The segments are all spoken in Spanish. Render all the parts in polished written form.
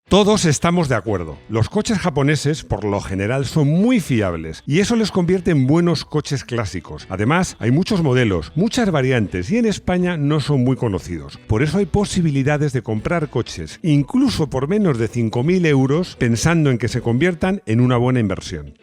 Todos estamos de acuerdo. Los coches japoneses, por lo general, son muy fiables y eso les convierte en buenos coches clásicos. Además, hay muchos modelos, muchas variantes y en España no son muy conocidos. Por eso hay posibilidades de comprar coches, incluso por menos de 5.000 euros, pensando en que se conviertan en una buena inversión.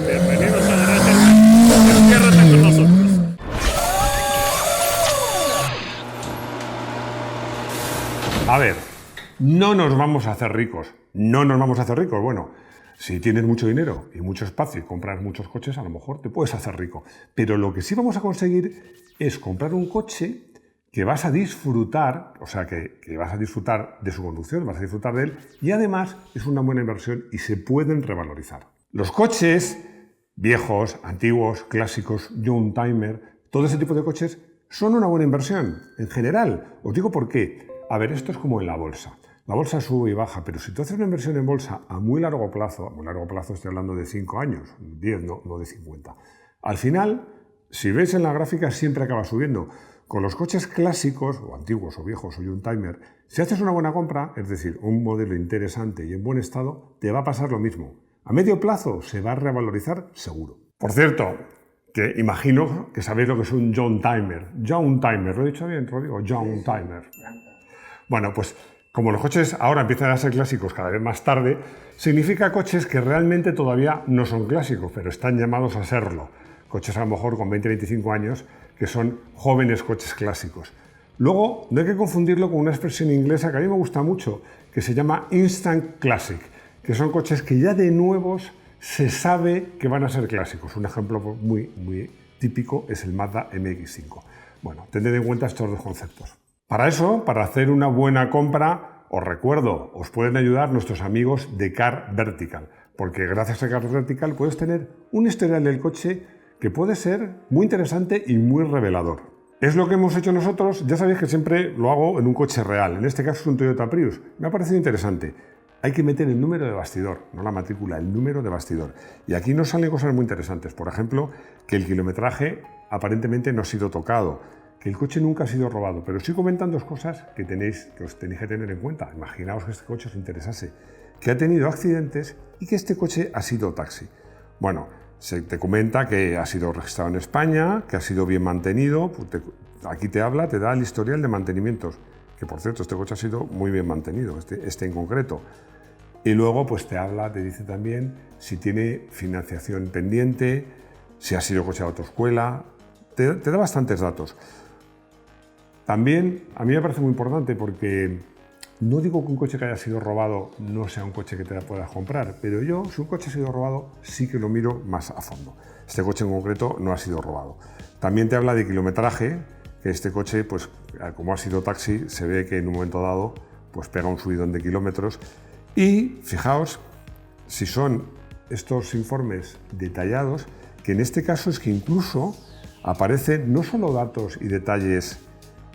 Bienvenidos a Garaje. Enciérrate con nosotros. A ver, no nos vamos a hacer ricos. No nos vamos a hacer ricos. Bueno, si tienes mucho dinero y mucho espacio y compras muchos coches, a lo mejor te puedes hacer rico. Pero lo que sí vamos a conseguir es comprar un coche que vas a disfrutar, o sea, que vas a disfrutar de su conducción, vas a disfrutar de él y además es una buena inversión y se pueden revalorizar. Los coches viejos, antiguos, clásicos, young timer, todo ese tipo de coches son una buena inversión en general. Os digo por qué. A ver, esto es como en la bolsa. La bolsa sube y baja, pero si tú haces una inversión en bolsa a muy largo plazo estoy hablando de 5 años, 10, no de 50, al final, si ves en la gráfica, siempre acaba subiendo. Con los coches clásicos, o antiguos, o viejos, o young timer, si haces una buena compra, es decir, un modelo interesante y en buen estado, te va a pasar lo mismo. A medio plazo se va a revalorizar seguro. Por cierto, que imagino que sabéis lo que es un young timer. Young timer, ¿lo he dicho bien, Rodrigo? Young timer. Bueno, pues como los coches ahora empiezan a ser clásicos cada vez más tarde, significa coches que realmente todavía no son clásicos, pero están llamados a serlo. Coches a lo mejor con 20-25 años que son jóvenes coches clásicos. Luego, no hay que confundirlo con una expresión inglesa que a mí me gusta mucho, que se llama Instant Classic, que son coches que ya de nuevos se sabe que van a ser clásicos. Un ejemplo muy típico es el Mazda MX-5. Bueno, tened en cuenta estos dos conceptos. Para eso, para hacer una buena compra, os recuerdo, os pueden ayudar nuestros amigos de Car Vertical, porque gracias a Car Vertical puedes tener un historial del coche que puede ser muy interesante y muy revelador. Es lo que hemos hecho nosotros, ya sabéis que siempre lo hago en un coche real, en este caso es un Toyota Prius. Me ha parecido interesante. Hay que meter el número de bastidor, no la matrícula, el número de bastidor. Y aquí nos salen cosas muy interesantes, por ejemplo, que el kilometraje aparentemente no ha sido tocado, que el coche nunca ha sido robado, pero estoy comentando dos cosas que os tenéis que tener en cuenta. Imaginaos que este coche os interesase, que ha tenido accidentes y que este coche ha sido taxi. Bueno, se te comenta que ha sido registrado en España, que ha sido bien mantenido, aquí te habla, te da el historial de mantenimientos, que por cierto, este coche ha sido muy bien mantenido, este en concreto. Y luego pues te habla, te dice también si tiene financiación pendiente, si ha sido coche de autoescuela, te da bastantes datos. También a mí me parece muy importante porque no digo que un coche que haya sido robado no sea un coche que te puedas comprar, pero yo, si un coche ha sido robado, sí que lo miro más a fondo. Este coche en concreto no ha sido robado. También te habla de kilometraje, que este coche, pues como ha sido taxi, se ve que en un momento dado pues pega un subidón de kilómetros. Y fijaos, si son estos informes detallados, que en este caso es que incluso aparecen no solo datos y detalles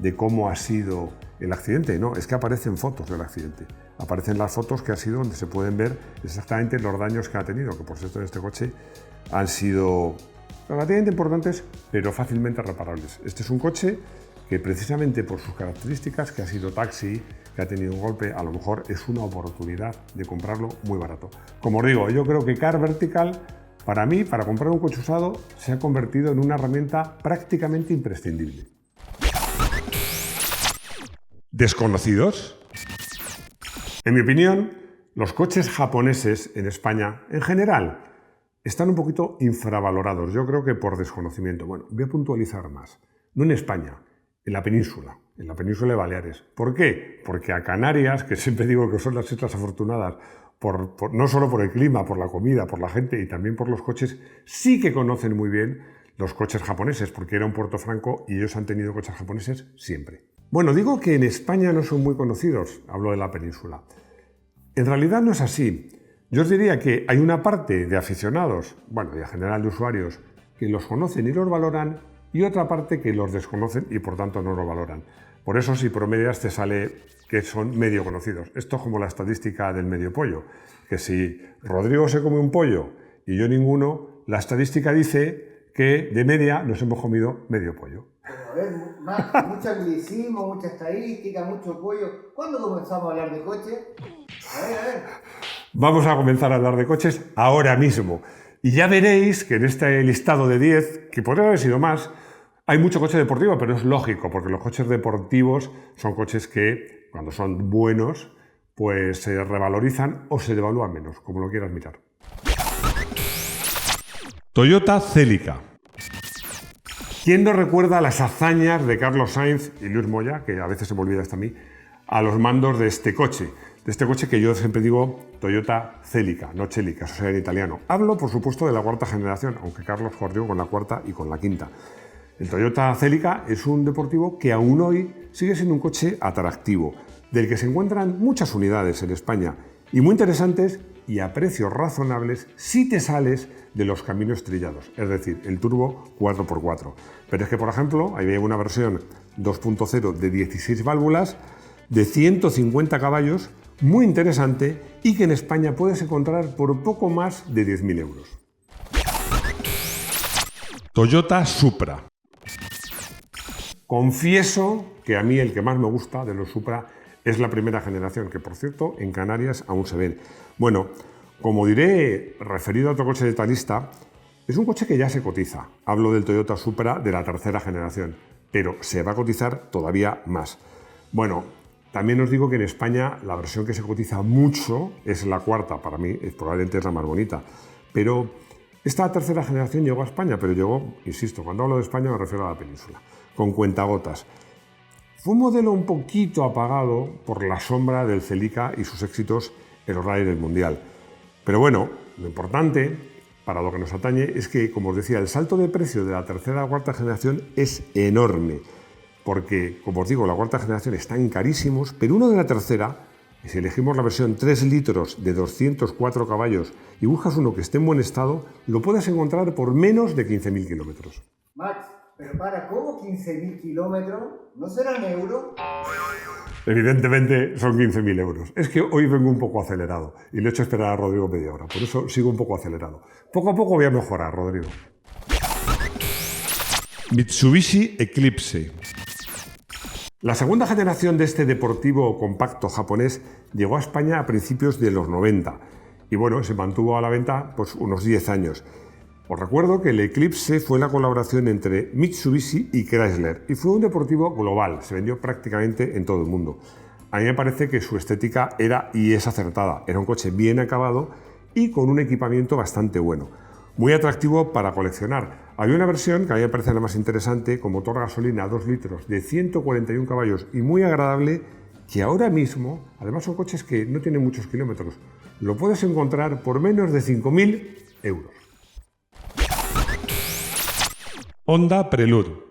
de cómo ha sido el accidente, no, es que aparecen fotos del accidente. Aparecen las fotos que ha sido donde se pueden ver exactamente los daños que ha tenido, que por cierto en este coche han sido relativamente importantes, pero fácilmente reparables. Este es un coche que precisamente por sus características, que ha sido taxi, que ha tenido un golpe, a lo mejor es una oportunidad de comprarlo muy barato. Como os digo, yo creo que Car Vertical, para mí, para comprar un coche usado, se ha convertido en una herramienta prácticamente imprescindible. ¿Desconocidos? En mi opinión, los coches japoneses en España, en general, están un poquito infravalorados. Yo creo que por desconocimiento. Bueno, voy a puntualizar más. No en España, en la península de Baleares. ¿Por qué? Porque a Canarias, que siempre digo que son las islas afortunadas, no solo por el clima, por la comida, por la gente y también por los coches, sí que conocen muy bien los coches japoneses, porque era un puerto franco y ellos han tenido coches japoneses siempre. Bueno, digo que en España no son muy conocidos, hablo de la península. En realidad no es así. Yo os diría que hay una parte de aficionados, bueno, y en general de usuarios, que los conocen y los valoran, y otra parte que los desconocen y por tanto no los valoran. Por eso si promedias te sale que son medio conocidos. Esto es como la estadística del medio pollo, que si Rodrigo se come un pollo y yo ninguno, la estadística dice que de media nos hemos comido medio pollo. A ver, Max, mucho anglicismo, mucha estadística, mucho pollo. ¿Cuándo comenzamos a hablar de coche? A ver. Vamos a comenzar a hablar de coches ahora mismo. Y ya veréis que en este listado de 10, que podría haber sido más, hay mucho coche deportivo, pero es lógico, porque los coches deportivos son coches que, cuando son buenos, pues se revalorizan o se devalúan menos, como lo quieras mirar. Toyota Celica. ¿Quién no recuerda las hazañas de Carlos Sainz y Luis Moya, que a veces se me olvida hasta a mí, a los mandos de este coche? De este coche que yo siempre digo Toyota Celica, no Celica, eso sea en italiano. Hablo, por supuesto, de la cuarta generación, aunque Carlos corrió con la cuarta y con la quinta. El Toyota Celica es un deportivo que aún hoy sigue siendo un coche atractivo, del que se encuentran muchas unidades en España y muy interesantes y a precios razonables si te sales de los caminos trillados, es decir, el turbo 4x4. Pero es que, por ejemplo, ahí hay una versión 2.0 de 16 válvulas de 150 caballos, muy interesante y que en España puedes encontrar por poco más de 10.000 euros. Toyota Supra. Confieso que a mí el que más me gusta de los Supra es la primera generación, que por cierto en Canarias aún se ven. Bueno, como diré referido a otro coche de esta lista, es un coche que ya se cotiza. Hablo del Toyota Supra de la tercera generación, pero se va a cotizar todavía más. Bueno, también os digo que en España la versión que se cotiza mucho es la cuarta, para mí probablemente es la más bonita, pero esta tercera generación llegó a España, pero llegó, insisto, cuando hablo de España me refiero a la península, con cuentagotas. Fue un modelo un poquito apagado por la sombra del Celica y sus éxitos en los rallies del Mundial. Pero bueno, lo importante, para lo que nos atañe, es que, como os decía, el salto de precio de la tercera a la cuarta generación es enorme. Porque, como os digo, la cuarta generación están carísimos, pero uno de la tercera, si elegimos la versión 3 litros de 204 caballos y buscas uno que esté en buen estado, lo puedes encontrar por menos de 15.000 kilómetros. Max, pero ¿cómo 15.000 kilómetros? ¿No serán euros? Evidentemente son 15.000 euros. Es que hoy vengo un poco acelerado y le he hecho esperar a Rodrigo media hora, por eso sigo un poco acelerado. Poco a poco voy a mejorar, Rodrigo. Mitsubishi Eclipse. La segunda generación de este deportivo compacto japonés llegó a España a principios de los 90 y bueno, se mantuvo a la venta pues unos 10 años. Os recuerdo que el Eclipse fue la colaboración entre Mitsubishi y Chrysler y fue un deportivo global, se vendió prácticamente en todo el mundo. A mí me parece que su estética era y es acertada, era un coche bien acabado y con un equipamiento bastante bueno. Muy atractivo para coleccionar. Había una versión que a mí me parece la más interesante, con motor gasolina 2 litros de 141 caballos y muy agradable, que ahora mismo, además son coches que no tienen muchos kilómetros, lo puedes encontrar por menos de 5.000 euros. Honda Prelude.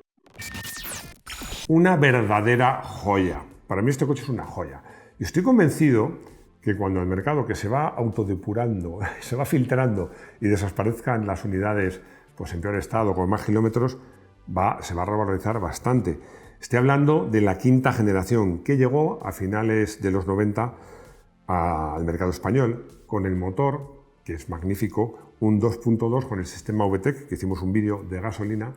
Una verdadera joya. Para mí este coche es una joya. Y estoy convencido que cuando el mercado que se va autodepurando, se va filtrando y desaparezcan las unidades pues en peor estado, con más kilómetros, se va a revalorizar bastante. Estoy hablando de la quinta generación que llegó a finales de los 90 al mercado español con el motor, que es magnífico, un 2.2 con el sistema VTEC, que hicimos un vídeo de gasolina,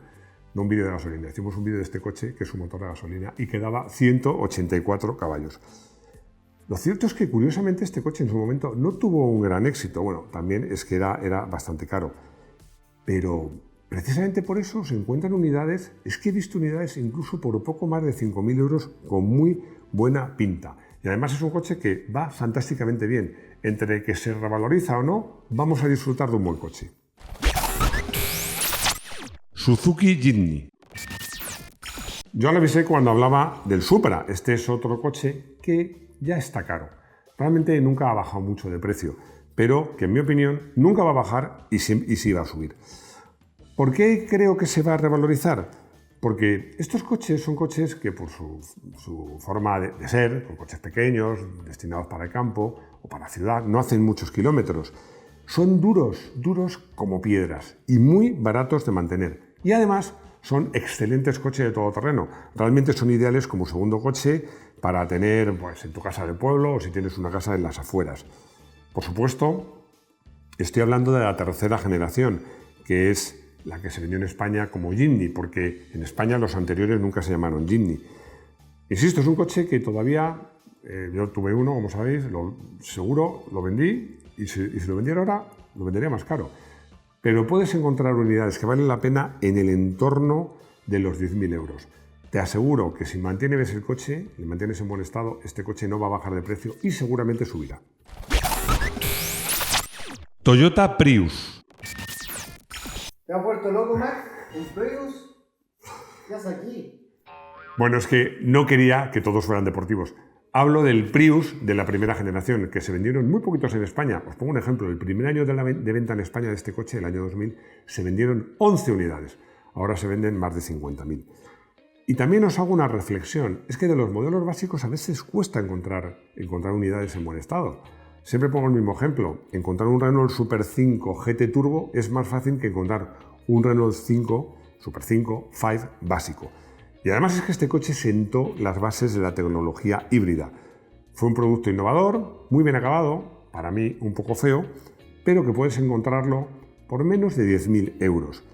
no un vídeo de gasolina, hicimos un vídeo de este coche, que es un motor de gasolina, y que daba 184 caballos. Lo cierto es que, curiosamente, este coche en su momento no tuvo un gran éxito. Bueno, también es que era bastante caro. Pero precisamente por eso se encuentran unidades, es que he visto unidades incluso por poco más de 5.000 euros con muy buena pinta. Y además es un coche que va fantásticamente bien. Entre que se revaloriza o no, vamos a disfrutar de un buen coche. Suzuki Jimny. Yo lo avisé cuando hablaba del Supra. Este es otro coche que ya está caro. Realmente nunca ha bajado mucho de precio, pero que en mi opinión nunca va a bajar y sí va a subir. ¿Por qué creo que se va a revalorizar? Porque estos coches son coches que por su forma de ser, con coches pequeños, destinados para el campo o para la ciudad, no hacen muchos kilómetros. Son duros como piedras y muy baratos de mantener. Y además son excelentes coches de todoterreno. Realmente son ideales como segundo coche para tener pues, en tu casa de pueblo o si tienes una casa en las afueras. Por supuesto, estoy hablando de la tercera generación, que es la que se vendió en España como Jimny, porque en España los anteriores nunca se llamaron Jimny. Insisto, es un coche que todavía, yo tuve uno, como sabéis, seguro lo vendí, y si lo vendiera ahora, lo vendería más caro. Pero puedes encontrar unidades que valen la pena en el entorno de los 10.000 euros. Te aseguro que si mantienes el coche, le mantienes en buen estado, este coche no va a bajar de precio y seguramente subirá. Toyota Prius. ¿Te has vuelto loco, Max? ¿Un Prius? ¿Qué haces aquí? Bueno, es que no quería que todos fueran deportivos. Hablo del Prius de la primera generación, que se vendieron muy poquitos en España. Os pongo un ejemplo. El primer año de venta en España de este coche, el año 2000, se vendieron 11 unidades. Ahora se venden más de 50.000. Y también os hago una reflexión. Es que de los modelos básicos a veces cuesta encontrar unidades en buen estado. Siempre pongo el mismo ejemplo. Encontrar un Renault Super 5 GT Turbo es más fácil que encontrar un Renault 5 Super 5 básico. Y además es que este coche sentó las bases de la tecnología híbrida. Fue un producto innovador, muy bien acabado, para mí un poco feo, pero que puedes encontrarlo por menos de 10.000 euros.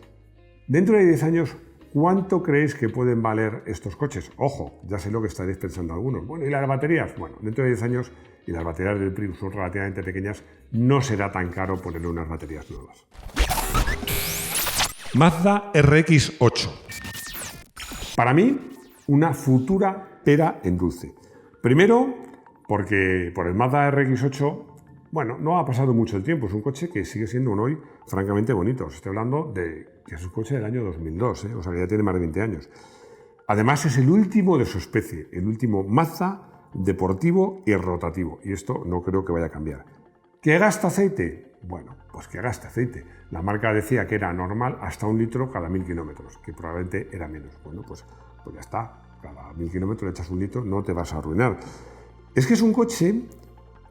Dentro de 10 años, ¿cuánto creéis que pueden valer estos coches? Ojo, ya sé lo que estaréis pensando algunos. Bueno, ¿y las baterías? Bueno, dentro de 10 años, y las baterías del Prius son relativamente pequeñas, no será tan caro ponerle unas baterías nuevas. Mazda RX-8. Para mí, una futura pera en dulce. Primero, porque por el Mazda RX-8, bueno, no ha pasado mucho el tiempo. Es un coche que sigue siendo un hoy francamente bonito. Os estoy hablando de que es un coche del año 2002, o sea que ya tiene más de 20 años. Además, es el último de su especie, el último Mazda deportivo y rotativo. Y esto no creo que vaya a cambiar. ¿Que gasta aceite? Bueno, pues que gaste aceite. La marca decía que era normal hasta 1 litro cada 1.000 kilómetros, que probablemente era menos. Bueno, pues ya está. Cada 1.000 kilómetros le echas 1 litro, no te vas a arruinar. Es que es un coche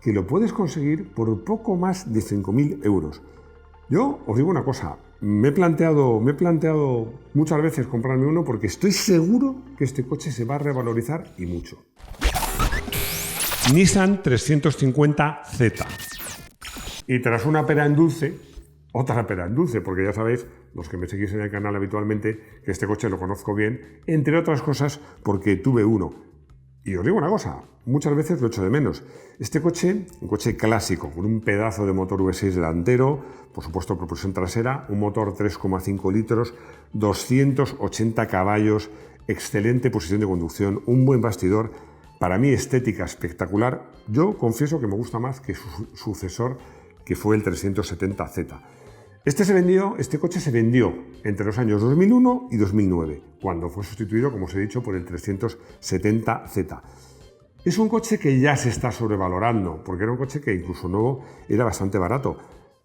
que lo puedes conseguir por poco más de 5.000 euros. Yo os digo una cosa, me he planteado muchas veces comprarme uno porque estoy seguro que este coche se va a revalorizar y mucho. Nissan 350Z. Y tras una pera en dulce, otra pera en dulce, porque ya sabéis, los que me seguís en el canal habitualmente, que este coche lo conozco bien, entre otras cosas porque tuve uno. Y os digo una cosa, muchas veces lo echo de menos. Este coche, un coche clásico, con un pedazo de motor V6 delantero, por supuesto propulsión trasera, un motor 3,5 litros, 280 caballos, excelente posición de conducción, un buen bastidor, para mí estética espectacular. Yo confieso que me gusta más que su sucesor, que fue el 370Z. Este coche se vendió entre los años 2001 y 2009, cuando fue sustituido, como os he dicho, por el 370Z. Es un coche que ya se está sobrevalorando, porque era un coche que incluso nuevo era bastante barato.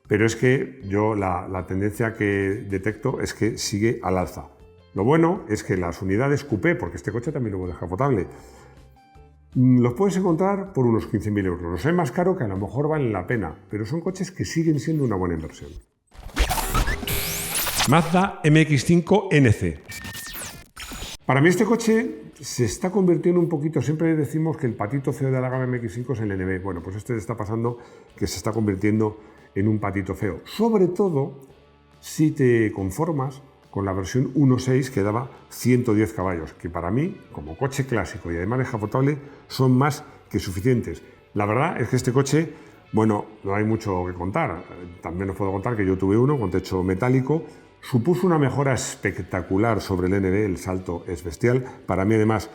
Pero es que yo la tendencia que detecto es que sigue al alza. Lo bueno es que las unidades coupé, porque este coche también lo descapotable, los puedes encontrar por unos 15.000 euros. Los hay más caro que a lo mejor valen la pena, pero son coches que siguen siendo una buena inversión. Mazda MX-5 NC. Para mí este coche se está convirtiendo un poquito, siempre decimos que el patito feo de la gama MX-5 es el NB. Bueno, pues este está pasando que se está convirtiendo en un patito feo. Sobre todo si te conformas con la versión 1.6 que daba 110 caballos, que para mí, como coche clásico y además descapotable, son más que suficientes. La verdad es que este coche, bueno, no hay mucho que contar. También os puedo contar que yo tuve uno con techo metálico, supuso una mejora espectacular sobre el NB, el salto es bestial. Para mí además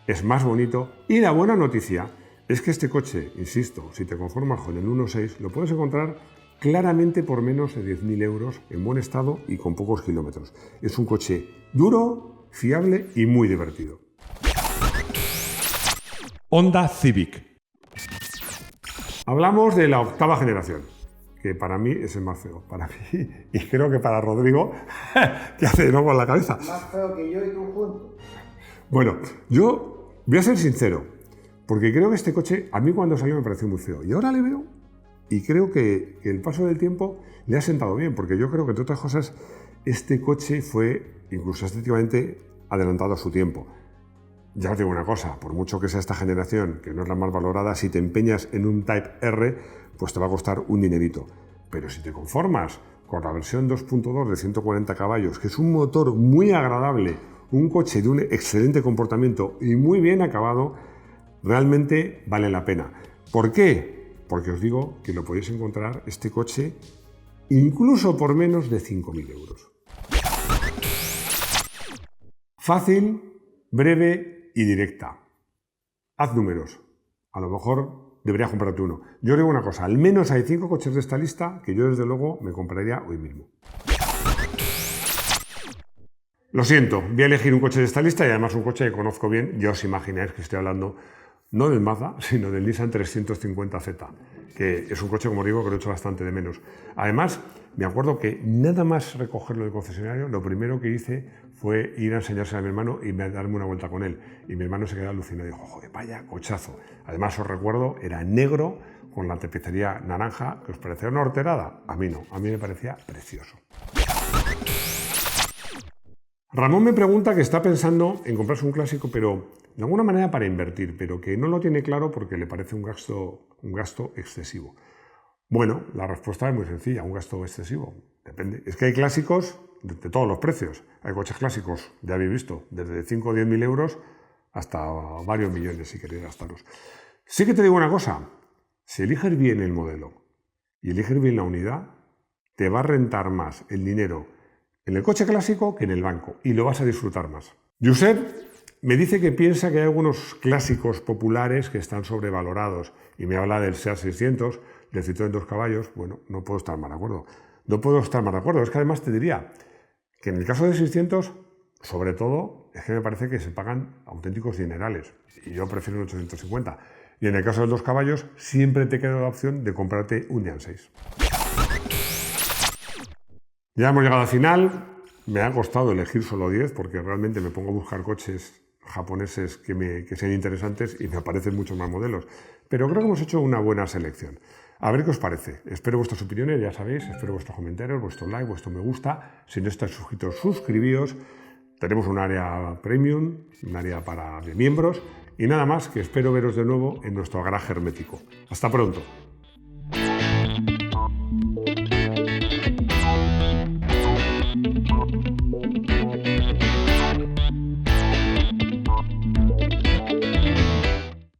es más bonito. Y la buena noticia es que este coche, insisto, si te conformas con el 1.6, lo puedes encontrar claramente por menos de 10.000 euros, en buen estado y con pocos kilómetros. Es un coche duro, fiable y muy divertido. Honda Civic. Hablamos de la 8ª generación, que para mí es el más feo. Para mí, y creo que para Rodrigo, que hace de nuevo en la cabeza. Más feo que yo y tú juntos. Bueno, yo voy a ser sincero, porque creo que este coche, a mí cuando salió me pareció muy feo. Y ahora le veo y creo que el paso del tiempo le ha sentado bien, porque yo creo que, entre otras cosas, este coche fue, incluso estéticamente, adelantado a su tiempo. Ya os digo una cosa, por mucho que sea esta generación, que no es la más valorada, si te empeñas en un Type R, pues te va a costar un dinerito. Pero si te conformas con la versión 2.2 de 140 caballos, que es un motor muy agradable, un coche de un excelente comportamiento y muy bien acabado, realmente vale la pena. ¿Por qué? Porque os digo que lo podéis encontrar este coche incluso por menos de 5.000 euros. Fácil, breve y directa. Haz números. A lo mejor deberías comprarte uno. Yo os digo una cosa, al menos hay 5 coches de esta lista que yo desde luego me compraría hoy mismo. Lo siento, voy a elegir un coche de esta lista y además un coche que conozco bien. Ya os imagináis que estoy hablando no del Mazda, sino del Nissan 350Z, que es un coche, como digo, que lo he hecho bastante de menos. Además, me acuerdo que nada más recogerlo del concesionario, lo primero que hice fue ir a enseñárselo a mi hermano y darme una vuelta con él. Y mi hermano se quedó alucinado y dijo, joder, vaya cochazo. Además, os recuerdo, era negro, con la tapicería naranja, que os parecía una horterada. A mí no, a mí me parecía precioso. Ramón me pregunta que está pensando en comprarse un clásico, pero de alguna manera para invertir, pero que no lo tiene claro porque le parece un gasto excesivo. Bueno, la respuesta es muy sencilla, un gasto excesivo. Depende. Es que hay clásicos de todos los precios. Hay coches clásicos, ya habéis visto, desde 5 o 10.000 euros hasta varios millones si queréis gastarlos. Sí que te digo una cosa, si eliges bien el modelo y eliges bien la unidad, te va a rentar más el dinero en el coche clásico que en el banco y lo vas a disfrutar más. Josep me dice que piensa que hay algunos clásicos populares que están sobrevalorados y me habla del SEAT 600, del Citroën 2 caballos. Bueno, no puedo estar más de acuerdo. No puedo estar más de acuerdo. Es que además te diría que en el caso de 600, sobre todo, es que me parece que se pagan auténticos dinerales y yo prefiero un 850. Y en el caso del 2 caballos, siempre te queda la opción de comprarte un Dian 6. Ya hemos llegado al final. Me ha costado elegir solo 10 porque realmente me pongo a buscar coches japoneses que sean interesantes y me aparecen muchos más modelos. Pero creo que hemos hecho una buena selección. A ver qué os parece. Espero vuestras opiniones, ya sabéis, espero vuestros comentarios, vuestro like, vuestro me gusta. Si no estáis suscritos, suscribíos. Tenemos un área premium, un área para miembros. Y nada más, que espero veros de nuevo en nuestro garaje hermético. Hasta pronto.